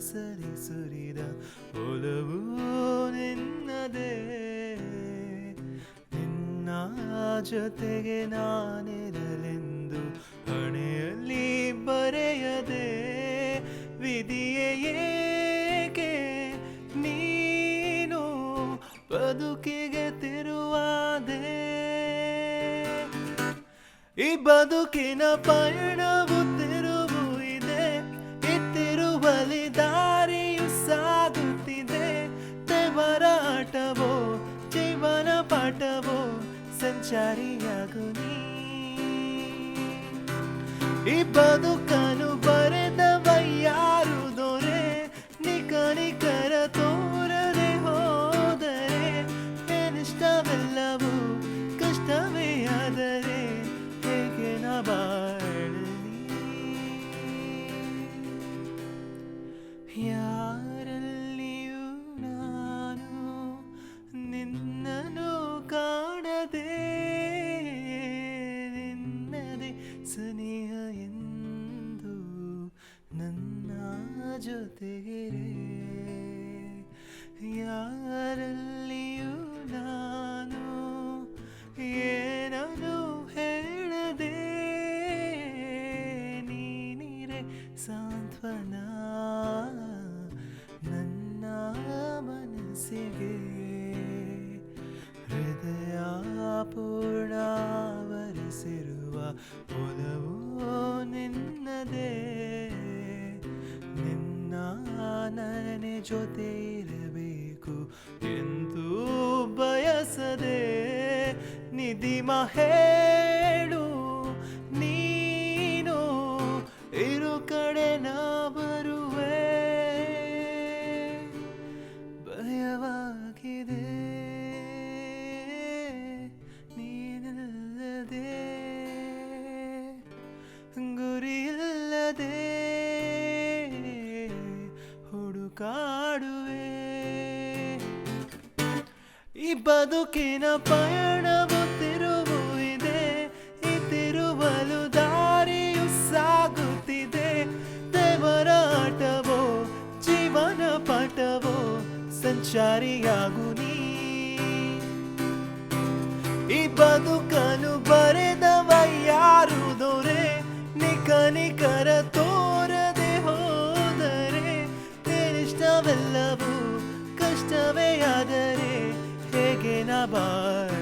ಮನಸ್ಸಲ್ಲಿ ಸುರಿದ ಒಲವು ನಿನ್ನದೇ. ನಿನ್ನ ಜೊತೆಗೆ ನಾನಿರಲೆಂದು ಹಣೆಯಲ್ಲಿ ಬರೆಯದೆ ವಿಧಿಯೇ ಏಕೆ ನೀನು ಬದುಕಿಗೆ ತಿರುವಾದೆ. ಈ ಬದುಕಿನ ಪಯಣವು ತಿರುವು ಇದೆ, ಈ ತಿರುವಲಿ ದಾರಿಯು ಸಾಗುತ್ತಿದೆ. ತೆವರಾಟವೋ ಜೀವನ ಪಾಠವೋ ಸಂಚಾರಿಯಾಗು ನೀ. ಈ ಬದುಕನ್ನು ಬರೆದವ ಯಾರು ದೊರೆ, ನಿಕನಿಕರ ತೋರದೆ ಹೋದರೆ ಏನಿಷ್ಟವೆಲ್ಲವೂ ಕಷ್ಟವೇ ಆದರೆ ಹೇಗೆ ನಾ ಬಾಳಲಿ. ಯಾರಲ್ಲಿಯೂ ನಾನು ನಿನ್ನನ್ನು ಕಾಣದೆ ನಿನ್ನದೇ ಸನಿಹ ಎಂದು ನನ್ನ ಜೊತೆಗಿರೆ. ಯಾರಲ್ಲಿಯೂ ನಾನು ಏನನ್ನು ಹೇಳದೆ ನೀನಿರೆ ಸಾಂತ್ವನ ನನ್ನ ಮನಸ್ಸಿಗೆ. ಹೃದಯ ಪೂರ್ಣಾವರಿಸಿರುವ ಒಲವು ನಿನ್ನದೇ. ನಿನ್ನ ನನ್ನೆ ಜೊತೆ ಇರಬೇಕು ಎಂದು ಬಯಸದೆ ನಿಧಿಮ ಹೇಳು ನೀನು ಇರು ಕಡೆ ನಾ ಬರುವೆ. ಭಯವಾಗಿದೆ ನೀನಿಲ್ಲದೆ, ಗುರಿಯಿಲ್ಲದೆ ಹುಡುಕಾಡುವೆ. ಈ ಬದುಕಿನ ಪಯಣವು ತಿರುವು ಇದೆ, ಈ ತಿರುವಲು ದಾರಿಯು ಸಾಗುತ್ತಿದೆ. ದೇವರಾಟವೋ ಜೀವನ ಪಾಠವೋ ಸಂಚಾರಿಯಾಗು ನೀ. ಈ ಬದುಕನ್ನು ಬರೆದವ ಯಾರು ದೊರೆ, ನಿಕನಿಕರ ತೋರದೆ ಹೋದರೆ ಏನಿಷ್ಟವೆಲ್ಲವೂ ಕಷ್ಟವೇ ಆದರೆ ಹೇಗೆ ನಾ ಬಾಳ.